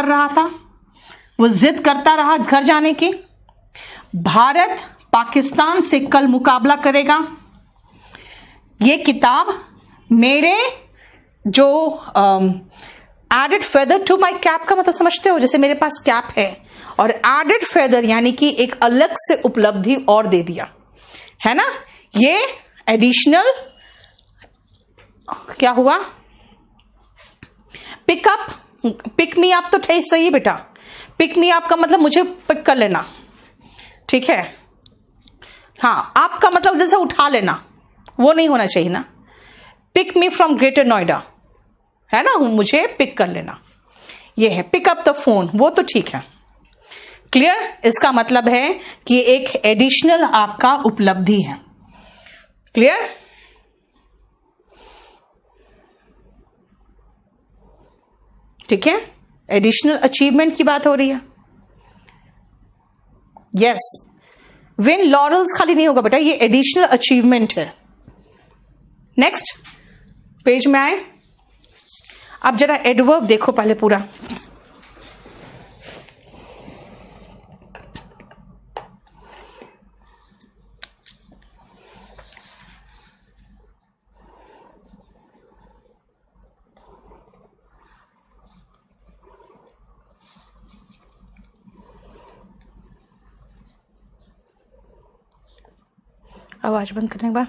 कर रहा था, वो जिद करता रहा घर जाने की। भारत पाकिस्तान से कल मुकाबला करेगा। ये किताब मेरे जो added feather to my cap का मतलब समझते हो, जैसे मेरे पास कैप है और एडेड फेदर यानी कि एक अलग से उपलब्धि और दे दिया है ना। ये एडिशनल क्या हुआ, पिकअप, पिक मी अप तो सही है बेटा, पिक मी अप का मतलब मुझे पिक कर लेना, ठीक है। हाँ, आपका मतलब जैसे उठा लेना, वो नहीं होना चाहिए ना। Pick me from greater Noida है ना, मुझे पिक कर लेना, ये है पिक अप द फोन, वो तो ठीक है, क्लियर। इसका मतलब है कि एक एडिशनल आपका उपलब्धि है, क्लियर। ठीक है, एडिशनल अचीवमेंट की बात हो रही है। यस, विन लॉरल्स खाली नहीं होगा बेटा, ये एडिशनल अचीवमेंट है। नेक्स्ट पेज में आए, अब जरा एडवर्ब देखो पहले पूरा। आवाज बंद करने के बाद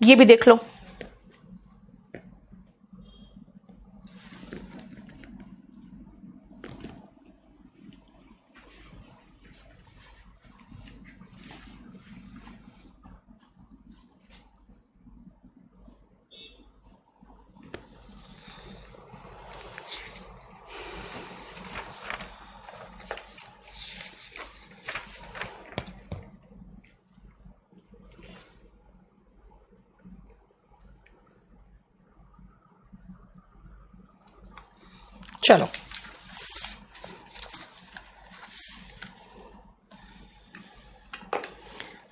ये भी देख लो। चलो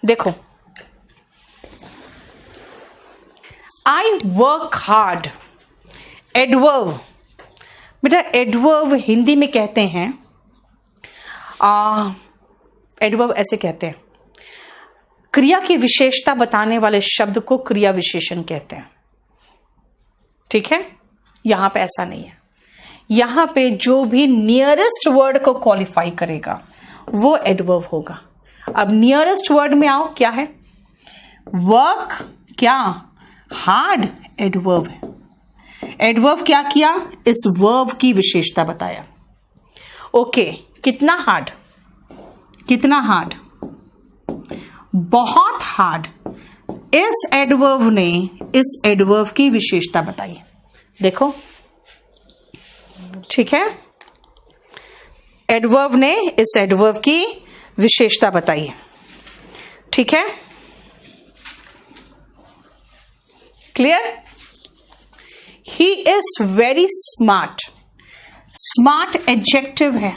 देखो, आई वर्क हार्ड, एडवर्ब बेटा, एडवर्ब हिंदी में कहते हैं, एडवर्ब ऐसे कहते हैं, क्रिया की विशेषता बताने वाले शब्द को क्रिया विशेषण कहते हैं, ठीक है। यहां पे ऐसा नहीं है, यहां पे जो भी नियरेस्ट वर्ड को क्वालिफाई करेगा वो एडवर्ब होगा। अब नियरेस्ट वर्ड में आओ, क्या है, वर्क, क्या, हार्ड, एडवर्ब है। एडवर्ब क्या किया, इस वर्ब की विशेषता बताया। ओके, कितना हार्ड, कितना हार्ड, बहुत हार्ड, इस एडवर्ब ने इस एडवर्ब की विशेषता बताई। देखो, ठीक है, एडवर्ब ने इस एडवर्ब की विशेषता बताई है, ठीक है, clear. He is very smart, smart adjective है,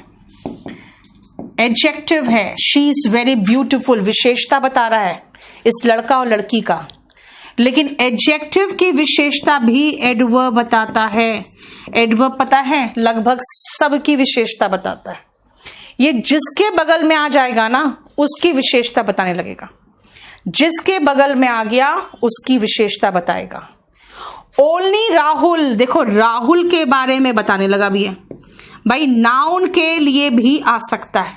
एडजेक्टिव है। शी इज वेरी ब्यूटिफुल, विशेषता बता रहा है इस लड़का और लड़की का, लेकिन एडजेक्टिव की विशेषता भी एडवर्ब बताता है। एडवर्ब पता है लगभग सबकी विशेषता बताता है, ये जिसके बगल में आ जाएगा ना उसकी विशेषता बताने लगेगा। जिसके बगल में आ गया उसकी विशेषता बताएगा। ओनली राहुल, देखो राहुल के बारे में बताने लगा भी है भाई, नाउन के लिए भी आ सकता है।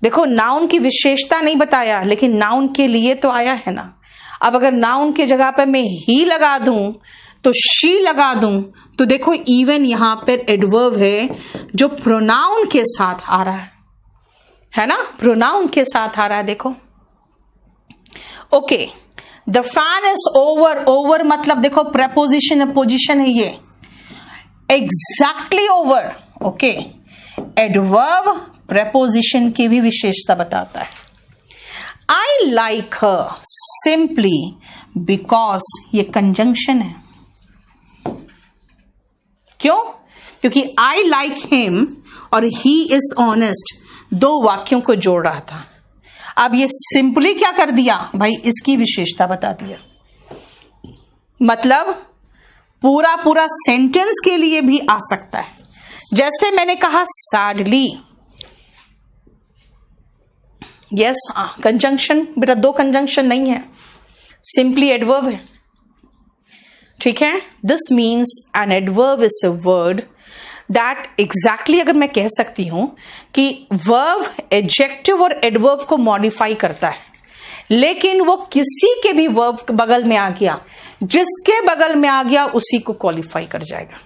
देखो नाउन की विशेषता नहीं बताया, लेकिन नाउन के लिए तो आया है ना। अब अगर नाउन के जगह पर मैं ही लगा दूं तो शी लगा दूं, तो देखो इवन यहां पर एडवर्ब है जो प्रोनाउन के साथ आ रहा है ना, प्रोनाउन के साथ आ रहा है। देखो okay, the fan is over, over मतलब देखो प्रेपोजिशन पोजिशन है ये, exactly over. Okay, adverb preposition की भी विशेषता बताता है। I like her simply because ये कंजंक्शन है। क्यों? क्योंकि आई लाइक हिम और ही इज ऑनेस्ट दो वाक्यों को जोड़ रहा था। अब ये सिंपली क्या कर दिया भाई, इसकी विशेषता बता दिया। मतलब पूरा पूरा सेंटेंस के लिए भी आ सकता है। जैसे मैंने कहा सैडली, यस कंजंक्शन, बेटा दो कंजंक्शन नहीं है, सिंपली एडवर्ब है। ठीक है, this means an adverb is a word that exactly, अगर मैं कह सकती हूं कि वर्ब एडजेक्टिव और एडवर्ब को मॉडिफाई करता है, लेकिन वो किसी के भी वर्ब बगल में आ गया, जिसके बगल में आ गया उसी को क्वालिफाई कर जाएगा,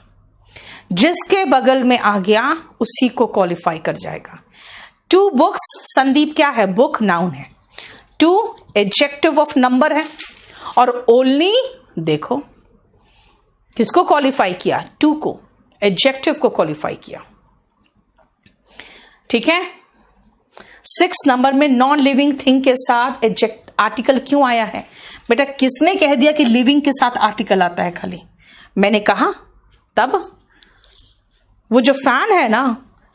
जिसके बगल में आ गया उसी को क्वालिफाई कर जाएगा। टू बुक्स, संदीप क्या है, बुक नाउन है, टू एडजेक्टिव ऑफ नंबर है, और ओनली देखो किसको क्वालिफाई किया, टू को, एडजेक्टिव को क्वालिफाई किया। ठीक है, 6 नंबर में नॉन लिविंग थिंग के साथ एडजेक्ट आर्टिकल क्यों आया है? बेटा किसने कह दिया कि लिविंग के साथ आर्टिकल आता है खाली? मैंने कहा तब वो जो फैन है ना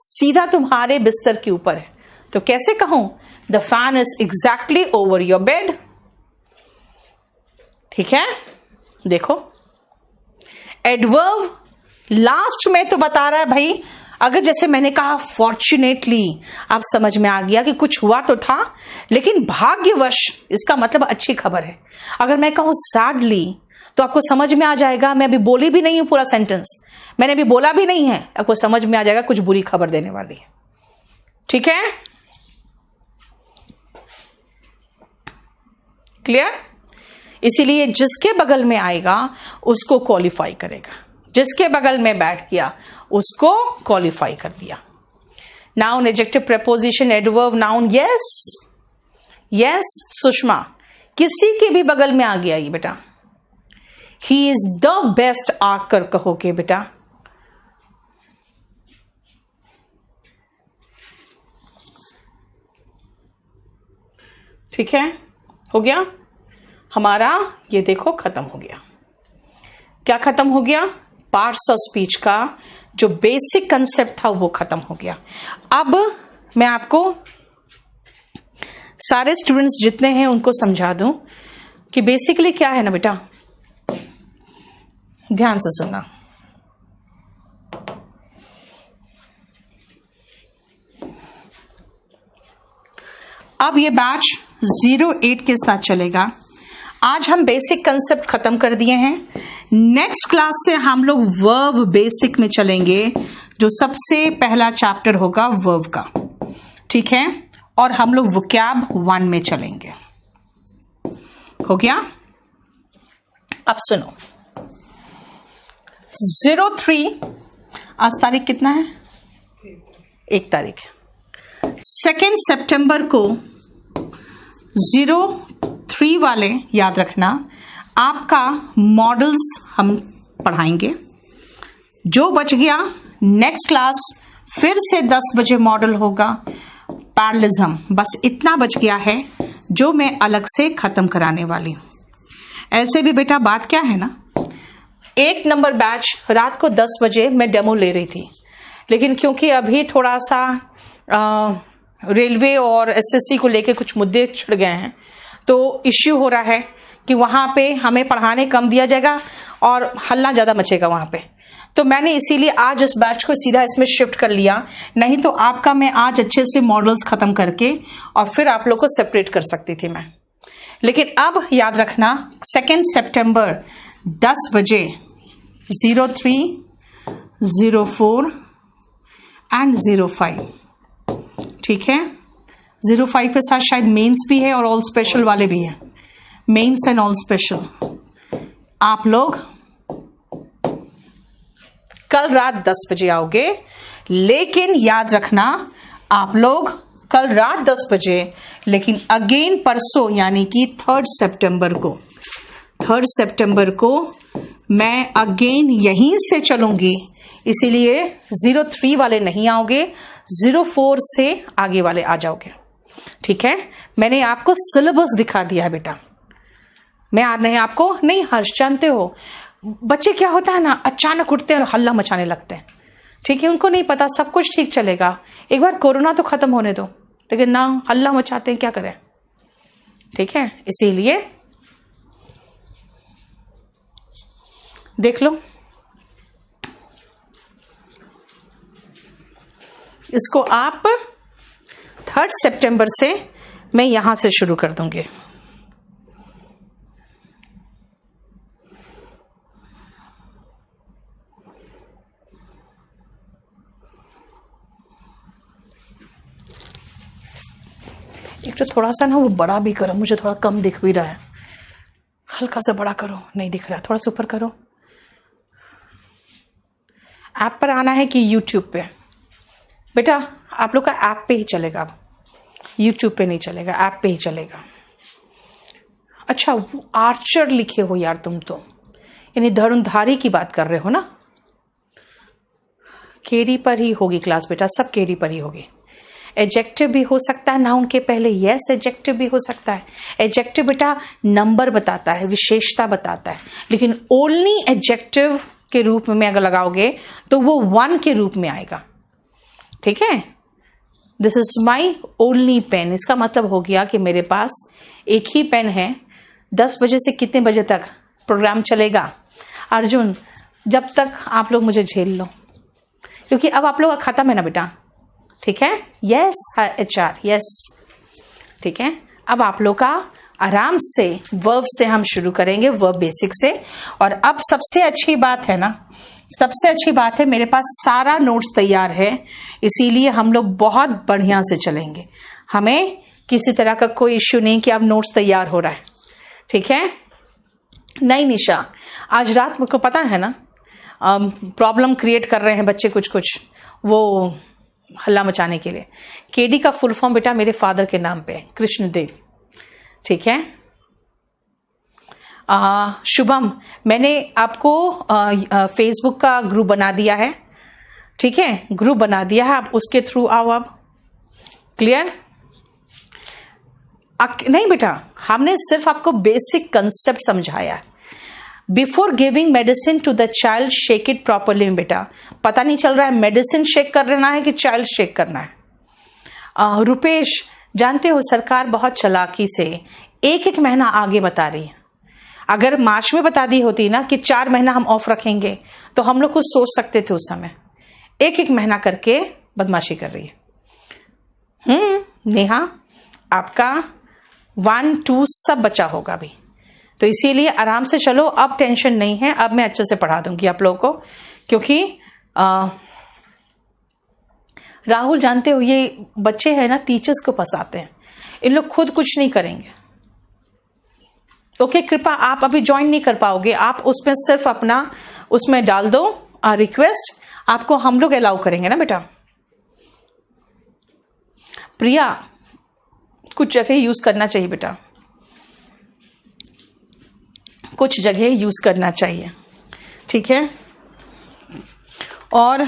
सीधा तुम्हारे बिस्तर के ऊपर है, तो कैसे कहूं the fan is exactly over your bed. ठीक है, देखो एडवर्ब लास्ट में तो बता रहा है भाई, अगर जैसे मैंने कहा फॉर्चुनेटली, आप समझ में आ गया कि कुछ हुआ तो था लेकिन भाग्यवश, इसका मतलब अच्छी खबर है। अगर मैं कहूं सैडली तो आपको समझ में आ जाएगा, मैं अभी बोली भी नहीं हूं पूरा सेंटेंस, मैंने अभी बोला भी नहीं है, आपको समझ में आ जाएगा कुछ बुरी खबर देने वाली है। ठीक है, क्लियर? इसीलिए जिसके बगल में आएगा उसको क्वालिफाई करेगा, जिसके बगल में बैठ गया उसको क्वालिफाई कर दिया। Noun, adjective, preposition, adverb, noun. Yes yes Sushma, किसी के भी बगल में आ गया ये बेटा, ही इज द बेस्ट आकर कहोगे बेटा। ठीक है, हो गया हमारा, ये देखो खत्म हो गया। क्या खत्म हो गया? पार्ट्स ऑफ स्पीच का जो बेसिक कंसेप्ट था वो खत्म हो गया। अब मैं आपको सारे स्टूडेंट्स जितने हैं उनको समझा दूं कि बेसिकली क्या है ना बेटा, ध्यान से सुनना। अब ये बैच 08 के साथ चलेगा। आज हम बेसिक कंसेप्ट खत्म कर दिए हैं। नेक्स्ट क्लास से हम लोग वर्ब बेसिक में चलेंगे, जो सबसे पहला चैप्टर होगा वर्ब का। ठीक है, और हम लोग वोकैब 1 में चलेंगे। हो गया? अब सुनो, 03, आज तारीख कितना है? 1 तारीख। 2 सितंबर को 03 वाले याद रखना, आपका मॉडल्स हम पढ़ाएंगे। जो बच गया नेक्स्ट क्लास फिर से 10 बजे मॉडल होगा, पैरेललिज्म, बस इतना बच गया है जो मैं अलग से खत्म कराने वाली हूं। ऐसे भी बेटा बात क्या है ना, 1 नंबर बैच रात को 10 बजे मैं डेमो ले रही थी, लेकिन क्योंकि अभी थोड़ा सा रेलवे और एसएससी को लेके कुछ मुद्दे छिड़ गए हैं, तो इश्यू हो रहा है कि वहां पे हमें पढ़ाने कम दिया जाएगा और हल्ला ज्यादा मचेगा वहां पे। तो मैंने इसीलिए आज इस बैच को सीधा इसमें शिफ्ट कर लिया, नहीं तो आपका मैं आज अच्छे से मॉडल्स खत्म करके और फिर आप लोग को सेपरेट कर सकती थी मैं। लेकिन अब याद रखना 2 सितंबर 10 बजे 03, 04 एंड 05, ठीक है। 05 के साथ शायद मेंस भी है और ऑल स्पेशल वाले भी है, मेंस एंड ऑल स्पेशल। आप लोग कल रात 10 बजे आओगे, लेकिन याद रखना आप लोग कल रात 10 बजे, लेकिन अगेन परसों यानी कि 3 सितंबर को मैं अगेन यहीं से चलूंगी, इसीलिए 03 वाले नहीं आओगे, 04 से आगे वाले आ जाओगे, ठीक है। मैंने आपको सिलेबस दिखा दिया है बेटा, मैं आज नहीं आपको नहीं हर्ष, जानते हो बच्चे क्या होता है ना, अचानक उठते हैं और हल्ला मचाने लगते हैं, ठीक है। उनको नहीं पता सब कुछ ठीक चलेगा, एक बार कोरोना तो खत्म होने दो, लेकिन ना हल्ला मचाते हैं, क्या करें, ठीक है। इसीलिए देख लो इसको, आप 3 सितंबर से मैं यहां से शुरू कर दूंगी। एक तो थोड़ा सा ना वो बड़ा भी करो, मुझे थोड़ा कम दिख भी रहा है, हल्का सा बड़ा करो, नहीं दिख रहा, थोड़ा सा ऊपर करो। ऐप पर आना है कि यूट्यूब पे? बेटा आप लोग का ऐप पे ही चलेगा, अब यूट्यूब पे नहीं चलेगा, ऐप पे ही चलेगा। अच्छा आर्चर लिखे हो यार तुम तो, यानी धनुर्धारी की बात कर रहे हो ना। केडी पर ही होगी क्लास बेटा, सब केडी पर ही होगी। एडजेक्टिव भी हो सकता है नाउन के पहले, यस एडजेक्टिव भी हो सकता है। एडजेक्टिव बेटा नंबर बताता है, विशेषता बताता है, लेकिन ओनली एडजेक्टिव के रूप में अगर लगाओगे तो वो 1 के रूप में आएगा, ठीक है। This is my only pen, इसका मतलब हो गया कि मेरे पास एक ही पेन है। 10 बजे से कितने बजे तक प्रोग्राम चलेगा अर्जुन? जब तक आप लोग मुझे झेल लो, क्योंकि अब आप लोग का खत्म है ना बेटा, ठीक है। यस HR, यस, ठीक है। अब आप लोग का आराम से वर्ब से हम शुरू करेंगे, वर्ब बेसिक से। और अब सबसे अच्छी बात है ना, सबसे अच्छी बात है मेरे पास सारा नोट्स तैयार है, इसीलिए हम लोग बहुत बढ़िया से चलेंगे, हमें किसी तरह का कोई इश्यू नहीं कि अब नोट्स तैयार हो रहा है, ठीक है। नहीं निशा, आज रात मुझको पता है ना प्रॉब्लम क्रिएट कर रहे हैं बच्चे कुछ कुछ, वो हल्ला मचाने के लिए। केडी का फुल फॉर्म बेटा मेरे फादर के नाम पे है, कृष्णदेव, ठीक है। शुभम, मैंने आपको फेसबुक का ग्रुप बना दिया है, ठीक है, ग्रुप बना दिया है, आप उसके थ्रू आओ। अब क्लियर? नहीं बेटा, हमने सिर्फ आपको बेसिक कंसेप्ट समझाया। Before giving medicine to the child shake it properly. बेटा पता नहीं चल रहा है मेडिसिन शेक करना है कि चाइल्ड शेक करना है। रुपेश, जानते हो सरकार बहुत चालाकी से 1-1 महीना आगे बता रही है। अगर मार्च में बता दी होती ना कि 4 महीना हम ऑफ रखेंगे, तो हम लोग कुछ सोच सकते थे उस समय। 1-1 महीना करके बदमाशी कर रही है। नेहा, आपका 1, 2 सब बचा होगा अभी, तो इसीलिए आराम से चलो, अब टेंशन नहीं है, अब मैं अच्छे से पढ़ा दूंगी आप लोगों को। क्योंकि राहुल, जानते हो ये बच्चे हैं ना टीचर्स को फंसाते हैं, इन लोग खुद कुछ नहीं करेंगे। ओके कृपा, आप अभी ज्वाइन नहीं कर पाओगे, आप उसमें सिर्फ अपना उसमें डाल दो रिक्वेस्ट, आपको हम लोग अलाउ करेंगे ना बेटा। प्रिया, कुछ जगह यूज करना चाहिए बेटा, कुछ जगह यूज करना चाहिए, ठीक है। और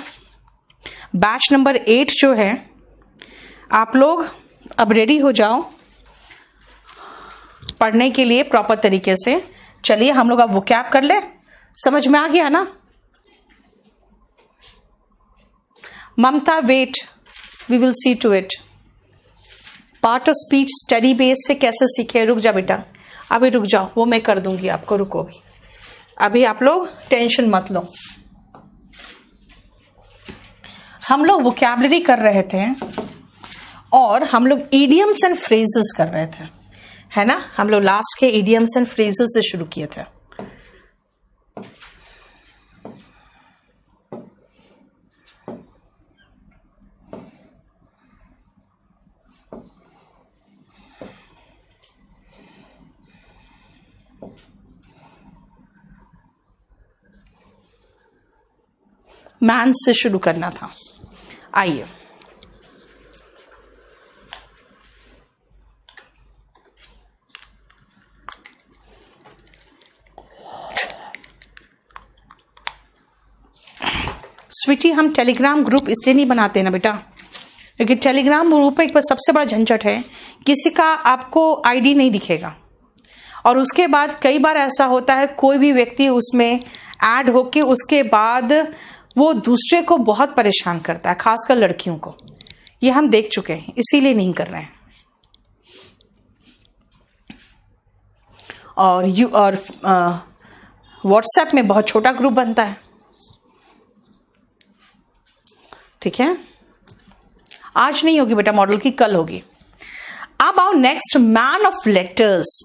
बैच नंबर 8 जो है, आप लोग अब रेडी हो जाओ पढ़ने के लिए प्रॉपर तरीके से। चलिए हम लोग अब वोकैब कर ले, समझ में आ गया ना? Mamata, wait, we will see to it. Part of speech study base से कैसे सीखे? रुक जा बेटा, अभी रुक जाओ, वो मैं कर दूंगी आपको, रुको भी, अभी आप लोग टेंशन मत लो। हम लोग वोकैबुलरी कर रहे थे और हम लोग इडियम्स एंड फ्रेजेस कर रहे थे। है ना। हम लोग लास्ट के इडियम्स एंड फ्रेजेस से शुरू किए थे। मैन से शुरू करना था। आइए, स्वीटी, हम टेलीग्राम ग्रुप इसलिए नहीं बनाते ना बेटा, क्योंकि टेलीग्राम ग्रुप एक सबसे बड़ा झंझट है, किसी का आपको आईडी नहीं दिखेगा, और उसके बाद कई बार ऐसा होता है कोई भी व्यक्ति उसमें ऐड होके उसके बाद वो दूसरे को बहुत परेशान करता है, खासकर लड़कियों को। ये हम देख चुके हैं, इसीलिए नहीं कर रहे हैं। और व्हाट्सएप में बहुत छोटा ग्रुप बनता है, ठीक है। आज नहीं होगी बेटा मॉडल की, कल होगी। अब आओ नेक्स्ट, मैन ऑफ लेटर्स।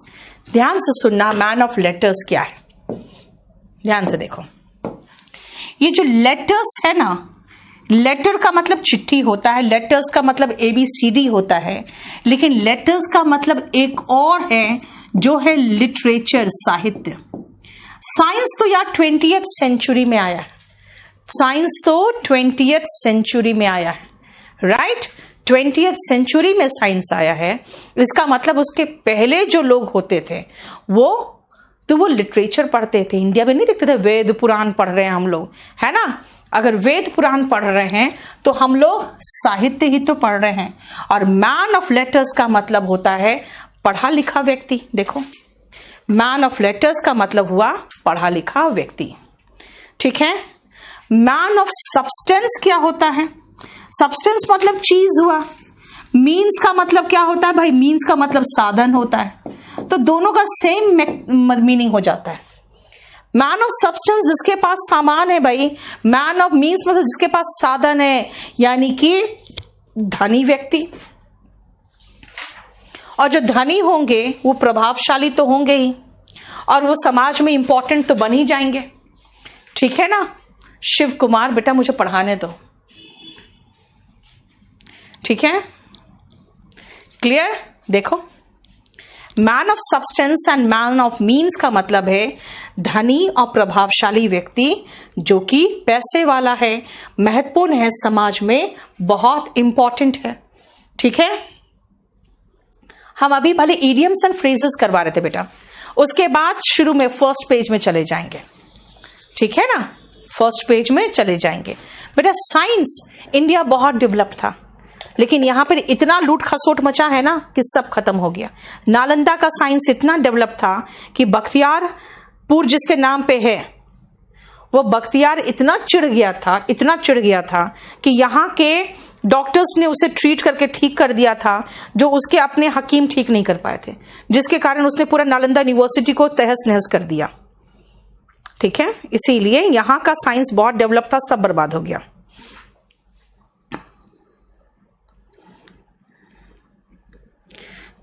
ध्यान से सुनना, मैन ऑफ लेटर्स क्या है, ध्यान से देखो। ये जो लेटर्स है ना, लेटर का मतलब चिट्ठी होता है, लेटर्स का मतलब ABCD होता है, लेकिन लेटर्स का मतलब एक और है जो है लिटरेचर, साहित्य। साइंस तो यार 20th सेंचुरी में आया है, साइंस तो 20th सेंचुरी में आया है, राइट। 20th सेंचुरी में साइंस आया है, इसका मतलब उसके पहले जो लोग होते थे वो लिटरेचर पढ़ते थे। इंडिया में नहीं देखते थे वेद पुराण पढ़ रहे हैं हम लोग, है ना। अगर वेद पुराण पढ़ रहे हैं तो हम लोग साहित्य ही तो पढ़ रहे हैं। और मैन ऑफ लेटर्स का मतलब होता है पढ़ा लिखा व्यक्ति। देखो, मैन ऑफ लेटर्स का मतलब हुआ पढ़ा लिखा व्यक्ति, ठीक है। मैन ऑफ सब्सटेंस क्या होता है, सब्सटेंस मतलब चीज हुआ। मीन्स का मतलब क्या होता है भाई, मीन्स का मतलब साधन होता है, तो दोनों का सेम मीनिंग हो जाता है। मैन ऑफ सब्सटेंस जिसके पास सामान है भाई, मैन ऑफ मीन्स मतलब जिसके पास साधन है, यानी कि धनी व्यक्ति। और जो धनी होंगे वो प्रभावशाली तो होंगे ही, और वो समाज में इंपॉर्टेंट तो बन ही जाएंगे, ठीक है ना। शिव कुमार बेटा मुझे पढ़ाने दो, ठीक है, क्लियर। देखो, man of substance and man of means का मतलब है धनी और प्रभावशाली व्यक्ति जो कि पैसे वाला है, महत्वपूर्ण है, समाज में बहुत इंपॉर्टेंट है, ठीक है। हम अभी भले इडियम्स एंड फ्रेजेस करवा रहे थे बेटा, उसके बाद शुरू में फर्स्ट पेज में चले जाएंगे, ठीक है ना, फर्स्ट पेज में चले जाएंगे। बेटा साइंस इंडिया बहुत डेवलप था, लेकिन यहां पर इतना लूट खसोट मचा है ना कि सब खत्म हो गया। नालंदा का साइंस इतना डेवलप था कि बख्तियारपुर जिसके नाम पे है, वो बख्तियार इतना चिढ़ गया था कि यहाँ के डॉक्टर्स ने उसे ट्रीट करके ठीक कर दिया था, जो उसके अपने हकीम ठीक नहीं कर पाए थे, जिसके कारण उसने पूरा नालंदा यूनिवर्सिटी को तहस नहस कर दिया, ठीक है। इसीलिए यहाँ का साइंस बहुत डेवलप था, सब बर्बाद हो गया।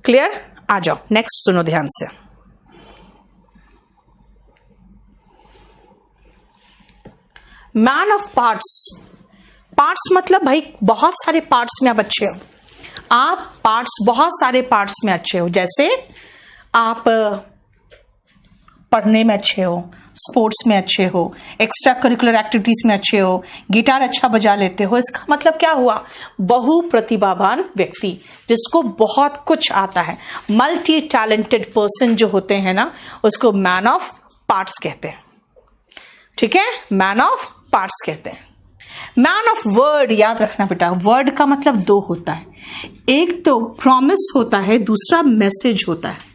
क्लियर। आ जाओ नेक्स्ट, सुनो ध्यान से। Man of parts. पार्ट्स मतलब भाई बहुत सारे पार्ट्स में आप अच्छे हो, आप पार्ट्स बहुत सारे पार्ट्स में अच्छे हो। जैसे आप पढ़ने में अच्छे हो, स्पोर्ट्स में अच्छे हो, एक्स्ट्रा करिकुलर एक्टिविटीज में अच्छे हो, गिटार अच्छा बजा लेते हो। इसका मतलब क्या हुआ, बहु प्रतिभावान व्यक्ति जिसको बहुत कुछ आता है, मल्टी टैलेंटेड पर्सन जो होते हैं ना, उसको मैन ऑफ पार्ट्स कहते हैं, ठीक है, मैन ऑफ पार्ट्स कहते हैं। मैन ऑफ वर्ड, याद रखना बेटा, वर्ड का मतलब दो होता है, एक तो प्रॉमिस होता है, दूसरा मैसेज होता है।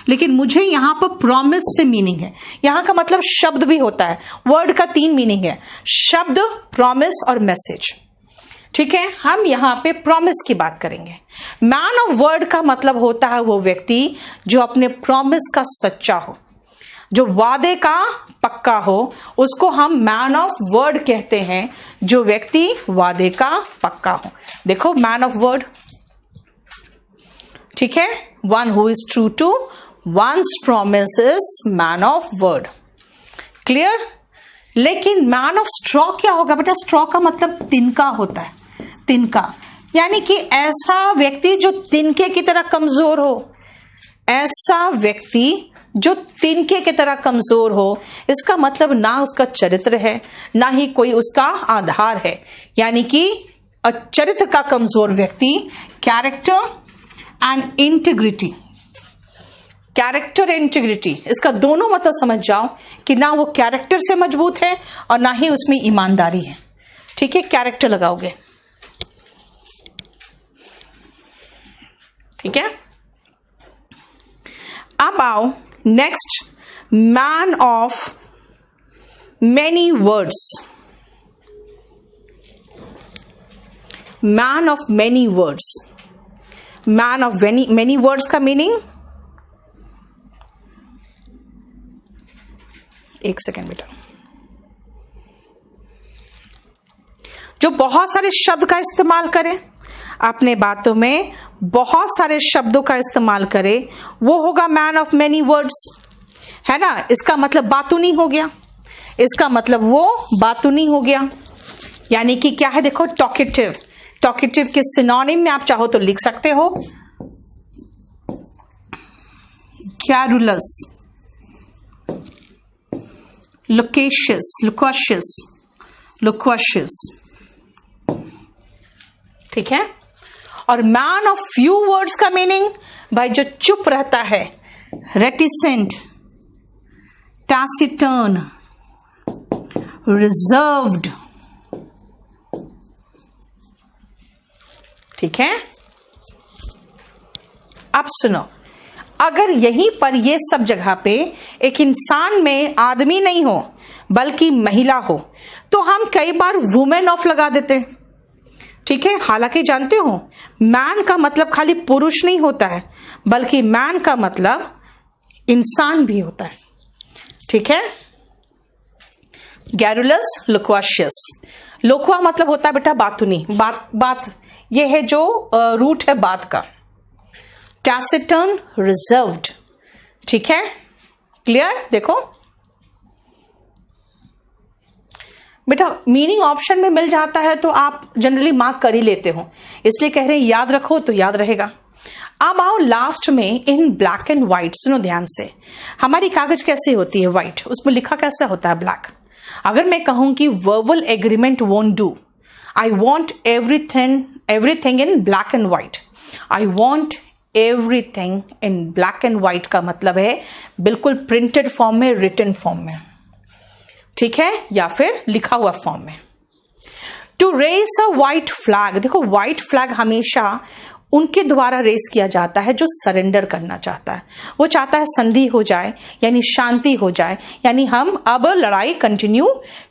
लेकिन मुझे यहां पर प्रॉमिस से मीनिंग है, यहां का मतलब शब्द भी होता है। वर्ड का 3 मीनिंग है, शब्द, प्रॉमिस और मैसेज, ठीक है। हम यहां पे प्रॉमिस की बात करेंगे। मैन ऑफ वर्ड का मतलब होता है वो व्यक्ति जो अपने प्रॉमिस का सच्चा हो, जो वादे का पक्का हो, उसको हम मैन ऑफ वर्ड कहते हैं, जो व्यक्ति वादे का पक्का हो। देखो मैन ऑफ वर्ड, ठीक है, one who is true to once promise is man of word. Clear? लेकिन मैन ऑफ स्ट्रॉ क्या होगा बेटा? स्ट्रॉ का मतलब तिनका होता है, तिनका, यानी कि ऐसा व्यक्ति जो तिनके की तरह कमजोर हो, ऐसा व्यक्ति जो तिनके की तरह कमजोर हो। इसका मतलब ना उसका चरित्र है, ना ही कोई उसका आधार है, यानी कि चरित्र का कमजोर व्यक्ति, character and integrity. Character integrity, इसका दोनों मतलब समझ जाओ कि ना वो कैरेक्टर से मजबूत है और ना ही उसमें ईमानदारी है। ठीक है, कैरेक्टर लगाओगे। ठीक है, अब आओ next, man of many words. Man of many words, man of many words का मीनिंग, एक सेकेंड बेटा, जो बहुत सारे शब्द का इस्तेमाल करे, अपने बातों में बहुत सारे शब्दों का इस्तेमाल करे, वो होगा मैन ऑफ मेनी वर्ड्स, है ना। इसका मतलब बातूनी हो गया, इसका मतलब वो बातूनी हो गया, यानी कि क्या है देखो, टॉकेटिव। टॉकेटिव के सिनोनिम में आप चाहो तो लिख सकते हो गैरुलस, लोकेशियस, लुक्वाशियस, लुक्वाशियस। ठीक है, और मैन ऑफ फ्यू वर्ड्स का मीनिंग, भाई जो चुप रहता है, रेटिसेंट, टैसिटर्न, रिजर्व्ड। ठीक है, अब सुनो, अगर यहीं पर ये सब जगह पे एक इंसान में आदमी नहीं हो बल्कि महिला हो, तो हम कई बार वुमेन ऑफ लगा देते। ठीक है, हालांकि जानते हो मैन का मतलब खाली पुरुष नहीं होता है, बल्कि मैन का मतलब इंसान भी होता है। ठीक है, गैरुलस, लोक्वाशियस। लोक्वा मतलब होता है बेटा बातूनी, बात ये है जो रूट है बात का। टैसिटर्न, रिजर्व्ड। ठीक है, क्लियर? देखो बेटा, मीनिंग ऑप्शन में मिल जाता है तो आप जनरली मार्क कर ही लेते हो, इसलिए कह रहे हैं याद रखो तो याद रहेगा। अब आओ लास्ट में इन ब्लैक एंड व्हाइट। सुनो ध्यान से, हमारी कागज कैसे होती है? व्हाइट, उसमें लिखा कैसा होता है? ब्लैक। अगर मैं कहूं कि verbal agreement won't do, I want everything in black and white. I want everything in black and white का मतलब है बिल्कुल प्रिंटेड फॉर्म में, रिटन फॉर्म में, ठीक है, या फिर लिखा हुआ फॉर्म में। To raise a white flag, देखो व्हाइट फ्लैग हमेशा उनके द्वारा रेस किया जाता है जो सरेंडर करना चाहता है। वो चाहता है संधि हो जाए, यानी शांति हो जाए, यानी हम अब लड़ाई कंटिन्यू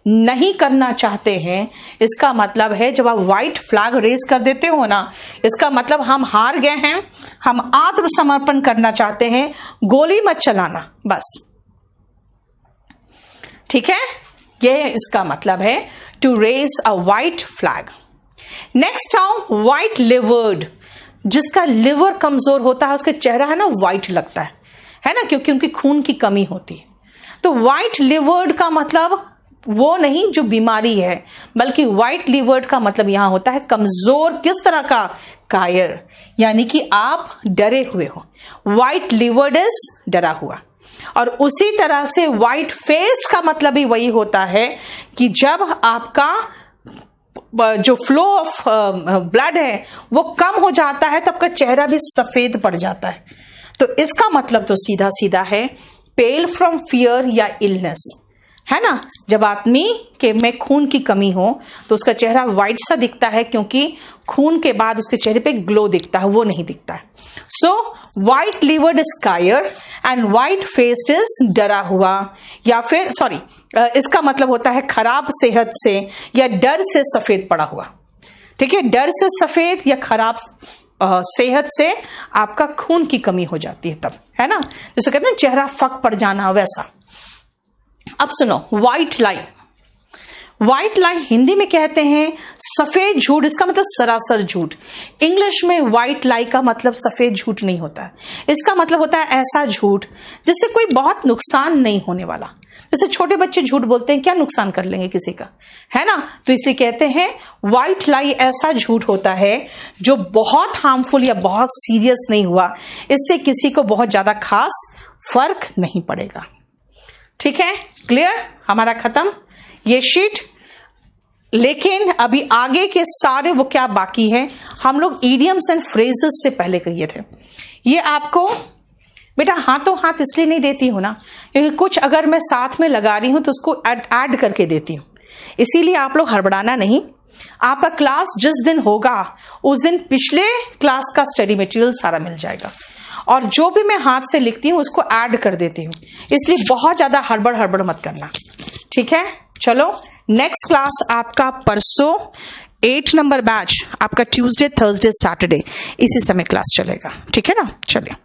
नहीं करना चाहते हैं। इसका मतलब है जब आप व्हाइट फ्लैग रेस कर देते हो ना, इसका मतलब हम हार गए हैं, हम आत्मसमर्पण करना चाहते हैं, गोली मत चलाना बस। ठीक है, ये इसका मतलब है to raise a white flag. Next आओ व्हाइट लिवर्ड। जिसका लिवर कमजोर होता है उसका चेहरा है ना व्हाइट लगता है ना, क्योंकि उनकी खून की कमी होती है। तो व्हाइट लिवर्ड का मतलब वो नहीं जो बीमारी है, बल्कि व्हाइट लिवर्ड का मतलब यहां होता है कमजोर। किस तरह का? कायर, यानी कि आप डरे हुए हो। व्हाइट लिवर्ड इज डरा हुआ। और उसी तरह से व्हाइट फेस का मतलब भी वही होता है कि जब आपका जो फ्लो ऑफ ब्लड है वो कम हो जाता है तो आपका चेहरा भी सफेद पड़ जाता है। तो इसका मतलब तो सीधा सीधा है पेल फ्रॉम फियर या इलनेस, है ना। जब आदमी के में खून की कमी हो तो उसका चेहरा व्हाइट सा दिखता है, क्योंकि खून के बाद उसके चेहरे पे ग्लो दिखता है, वो नहीं दिखता है। सो व्हाइट लिवर्ड इज कायर एंड व्हाइट फेस्ड इज डरा हुआ, या फिर सॉरी, इसका मतलब होता है खराब सेहत से या डर से सफेद पड़ा हुआ। ठीक है, डर से सफेद या खराब सेहत से आपका खून की कमी हो जाती है तब, है ना, जिसको कहते हैं चेहरा फक पड़ जाना, वैसा। अब सुनो व्हाइट लाइन। व्हाइट लाई हिंदी में कहते हैं सफेद झूठ, इसका मतलब सरासर झूठ। इंग्लिश में व्हाइट लाई का मतलब सफेद झूठ नहीं होता है, इसका मतलब होता है ऐसा झूठ जिससे कोई बहुत नुकसान नहीं होने वाला। जैसे छोटे बच्चे झूठ बोलते हैं, क्या नुकसान कर लेंगे किसी का, है ना। तो इसलिए कहते हैं व्हाइट लाई ऐसा झूठ होता है जो बहुत हार्मफुल या बहुत सीरियस नहीं हुआ, इससे किसी को बहुत ज्यादा खास फर्क नहीं पड़ेगा। ठीक है, क्लियर, हमारा खत्म ये शीट। लेकिन अभी आगे के सारे वो क्या बाकी है, हम लोग इडियम्स एंड फ्रेजेस से पहले कहिए थे। ये आपको बेटा हाथों हाथ इसलिए नहीं देती हूं ना, क्योंकि कुछ अगर मैं साथ में लगा रही हूं तो उसको ऐड करके देती हूं, इसीलिए आप लोग हड़बड़ाना नहीं। आपका क्लास जिस दिन होगा उस दिन पिछले क्लास का स्टडी मटेरियल सारा मिल जाएगा, और जो भी मैं हाथ से लिखती हूं उसको ऐड कर देती हूं, इसलिए बहुत ज्यादा हड़बड़ मत करना। ठीक है, चलो नेक्स्ट क्लास आपका परसों 8 नंबर बैच आपका ट्यूसडे, थर्सडे, सैटरडे इसी समय क्लास चलेगा। ठीक है ना, चलिए।